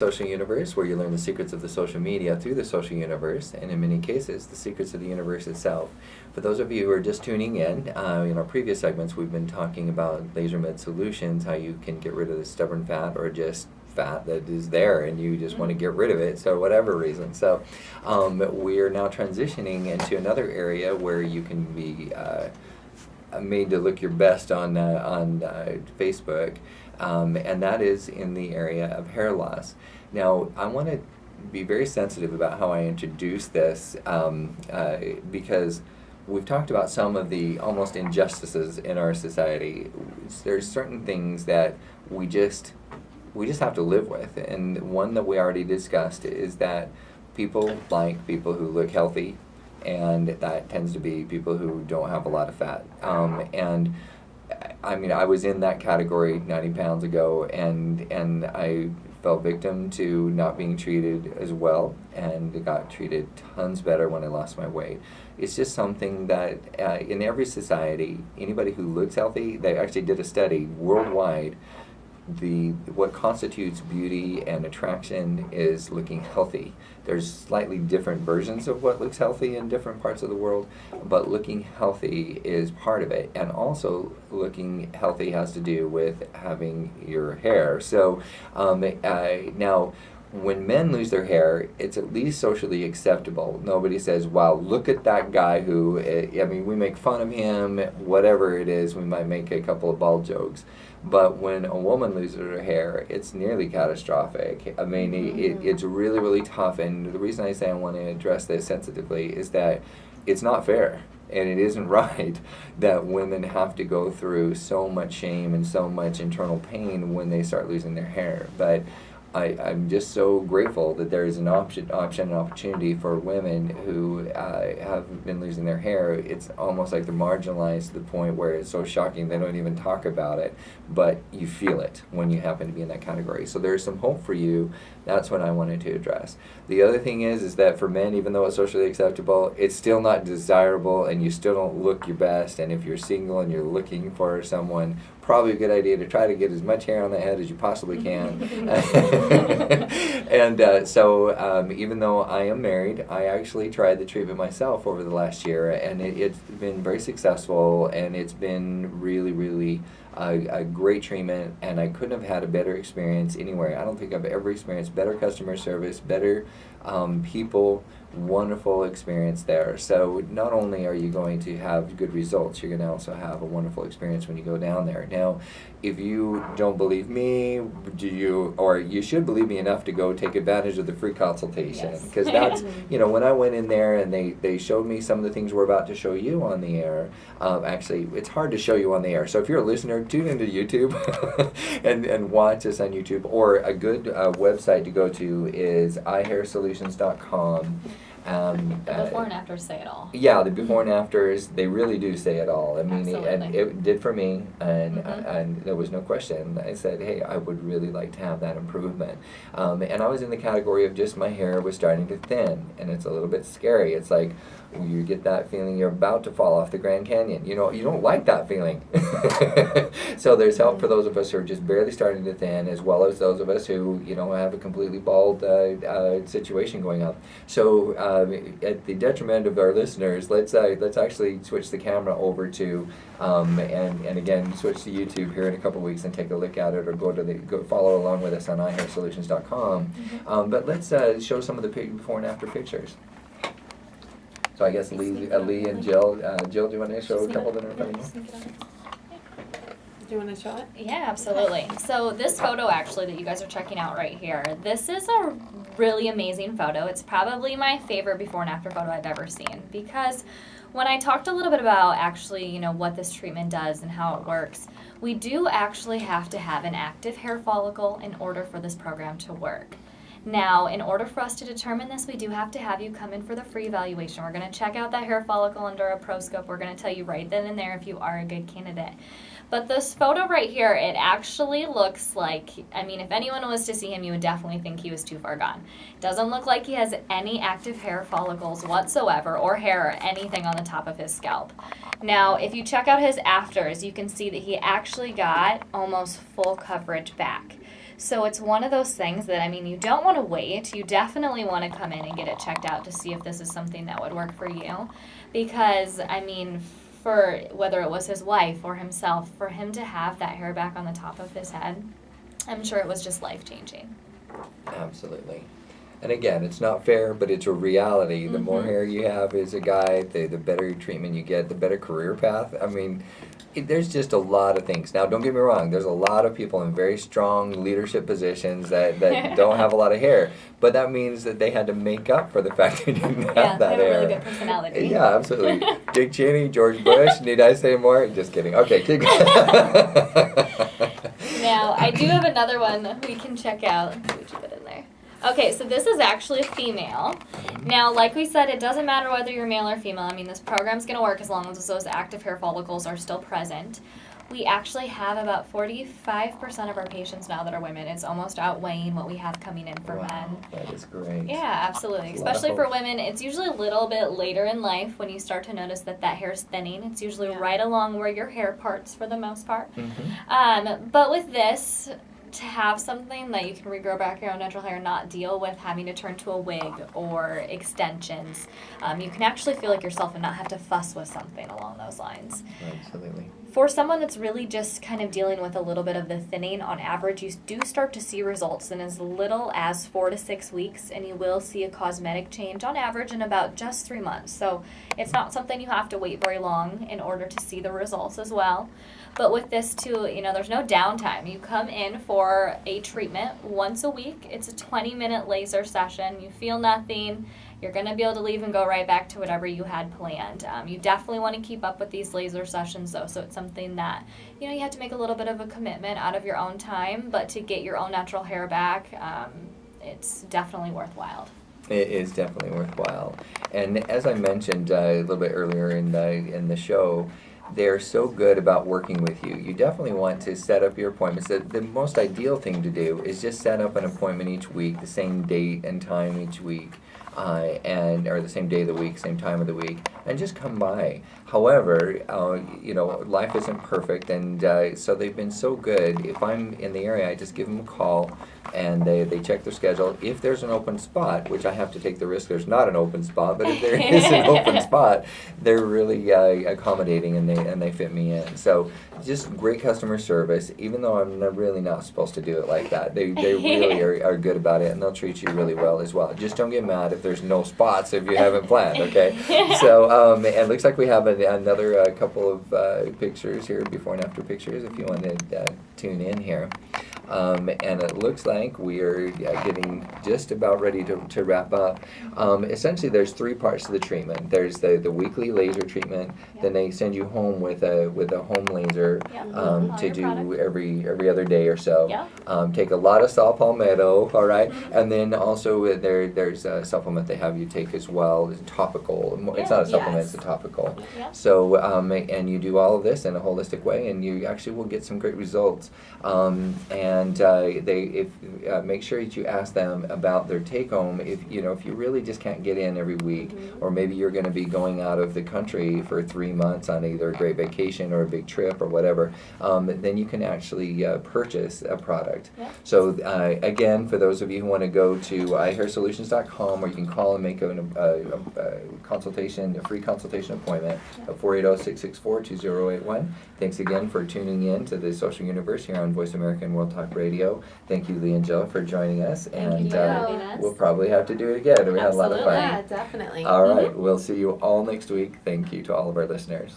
Social Universe, where you learn the secrets of the social media through the social universe, and in many cases, the secrets of the universe itself. For those of you who are just tuning in our previous segments, we've been talking about laser med solutions, how you can get rid of the stubborn fat or just fat that is there and you just want to get rid of it, so whatever reason. So we're now transitioning into another area where you can be made to look your best on Facebook, and that is in the area of hair loss. Now, I want to be very sensitive about how I introduce this because we've talked about some of the almost injustices in our society. There's certain things that we just have to live with, and one that we already discussed is that people like people who look healthy, and that tends to be people who don't have a lot of fat. And I mean, I was in that category 90 pounds ago, and I fell victim to not being treated as well, and got treated tons better when I lost my weight. It's just something that in every society, anybody who looks healthy, they actually did a study worldwide. What constitutes beauty and attraction is looking healthy. There's slightly different versions of what looks healthy in different parts of the world, but looking healthy is part of it. And also, looking healthy has to do with having your hair. So now, when men lose their hair, it's at least socially acceptable. Nobody says, wow, look at that guy who, I mean, we make fun of him, whatever it is, we might make a couple of bald jokes. But when a woman loses her hair, it's nearly catastrophic. I mean, it's really, really tough. And the reason I say I want to address this sensitively is that it's not fair. And it isn't right that women have to go through so much shame and so much internal pain when they start losing their hair. But I'm just so grateful that there is an option and opportunity for women who have been losing their hair. It's almost like they're marginalized to the point where it's so shocking they don't even talk about it, but you feel it when you happen to be in that category. So there's some hope for you. That's what I wanted to address. The other thing is that for men, even though it's socially acceptable, it's still not desirable, and you still don't look your best. And if you're single and you're looking for someone, probably a good idea to try to get as much hair on the head as you possibly can. And so even though I am married, I actually tried the treatment myself over the last year, and it's been very successful, and it's been really, really a great treatment, and I couldn't have had a better experience anywhere. I don't think I've ever experienced better customer service, better people, wonderful experience there. So not only are you going to have good results, you're going to also have a wonderful experience when you go down there. Now, if you don't believe me, you should believe me enough to go take advantage of the free consultation, because that's, when I went in there and they showed me some of the things we're about to show you on the air. Actually, it's hard to show you on the air. So if you're a listener, tune into YouTube and watch us on YouTube. Or a good website to go to is ihairsolutions.com. The before and afters say it all. Yeah, the before and afters, they really do say it all. I mean, and it did for me, and there was no question. I said, hey, I would really like to have that improvement. And I was in the category of just my hair was starting to thin, and it's a little bit scary. It's like you get that feeling you're about to fall off the Grand Canyon. You don't like that feeling. So there's help for those of us who are just barely starting to thin, as well as those of us who, have a completely bald situation going on. So at the detriment of our listeners, let's actually switch the camera over to and again switch to YouTube here in a couple of weeks and take a look at it, or go follow along with us on ihairsolutions.com. But let's show some of the before and after pictures. So I guess Lee and Jill. Jill, do you want to show a couple that are in front of you? Do you want to show it? Yeah, absolutely. So this photo actually that you guys are checking out right here, this is a really amazing photo. It's probably my favorite before and after photo I've ever seen, because when I talked a little bit about actually, what this treatment does and how it works, we do actually have to have an active hair follicle in order for this program to work. Now, in order for us to determine this, we do have to have you come in for the free evaluation. We're going to check out that hair follicle under a proscope. We're going to tell you right then and there if you are a good candidate. But this photo right here, it actually looks like, if anyone was to see him, you would definitely think he was too far gone. Doesn't look like he has any active hair follicles whatsoever, or hair or anything on the top of his scalp. Now, if you check out his afters, you can see that he actually got almost full coverage back. So it's one of those things that, I mean, you don't want to wait. You definitely want to come in and get it checked out to see if this is something that would work for you. Because, I mean, for whether it was his wife or himself, for him to have that hair back on the top of his head, I'm sure it was just life-changing. Absolutely. And again, it's not fair, but it's a reality. The more hair you have as a guy, the better treatment you get, the better career path. I mean, there's just a lot of things. Now, don't get me wrong. There's a lot of people in very strong leadership positions that don't have a lot of hair. But that means that they had to make up for the fact they didn't have that hair. Yeah, they have a really good personality. Yeah, absolutely. Dick Cheney, George Bush. Need I say more? Just kidding. Okay, keep going. Now, I do have another one that we can check out. Let's see what you put in there. Okay, so this is actually a female. Now, like we said, it doesn't matter whether you're male or female. I mean, this program's going to work as long as those active hair follicles are still present. We actually have about 45% of our patients now that are women. It's almost outweighing what we have coming in for men. That is great. Yeah, absolutely. That's a lot of Especially for hope. women, it's usually a little bit later in life when you start to notice that hair is thinning. It's usually right along where your hair parts for the most part. But with this, to have something that you can regrow back your own natural hair, not deal with having to turn to a wig or extensions, you can actually feel like yourself and not have to fuss with something along those lines. Absolutely. For someone that's really just kind of dealing with a little bit of the thinning, on average, you do start to see results in as little as 4 to 6 weeks, and you will see a cosmetic change on average in about just 3 months. So it's not something you have to wait very long in order to see the results as well. But with this too, you know, there's no downtime. You come in for a treatment once a week. It's a 20-minute laser session. You feel nothing. You're going to be able to leave and go right back to whatever you had planned. You definitely want to keep up with these laser sessions, though, so it's something that, you know, you have to make a little bit of a commitment out of your own time, but to get your own natural hair back, it's definitely worthwhile. It is definitely worthwhile. And as I mentioned a little bit earlier in the show, they're so good about working with you. You definitely want to set up your appointments. The most ideal thing to do is just set up an appointment each week, the same date and time each week. Or the same day of the week, same time of the week, and just come by. However, you know, life isn't perfect, and so they've been so good. If I'm in the area, I just give them a call, and they check their schedule. If there's an open spot, which I have to take the risk there's not an open spot, but if there is an open spot, they're really accommodating, and they fit me in. So just great customer service, even though I'm really not supposed to do it like that. They really are good about it, and they'll treat you really well as well. Just don't get mad if there's no spots if you haven't planned, okay? So it looks like we have another couple of pictures here, before and after pictures, if you want to tune in here. And it looks like we are getting just about ready to wrap up. Essentially, there's 3 parts to the treatment. There's the weekly laser treatment. Then they send you home with a home laser to do every other day or so. Take a lot of saw palmetto, all right? And then also there's a supplement they have you take as well. It's topical. It's not a supplement. It's a topical. So and you do all of this in a holistic way, and you actually will get some great results. And make sure that you ask them about their take home. If you really just can't get in every week, or maybe you're going to be going out of the country for 3 months on either a great vacation or a big trip or whatever, then you can actually purchase a product. So again, for those of you who want to go to ihairsolutions.com, or you can call and make a consultation, a free consultation appointment at 480-664-2081. Thanks again for tuning in to the Social Universe here on Voice America and World Talk Radio. Thank you, Lee and Jill, for joining us. Thank you for having us. We'll probably have to do it again. We had a lot of fun. Yeah, definitely. All right. We'll see you all next week. Thank you to all of our listeners.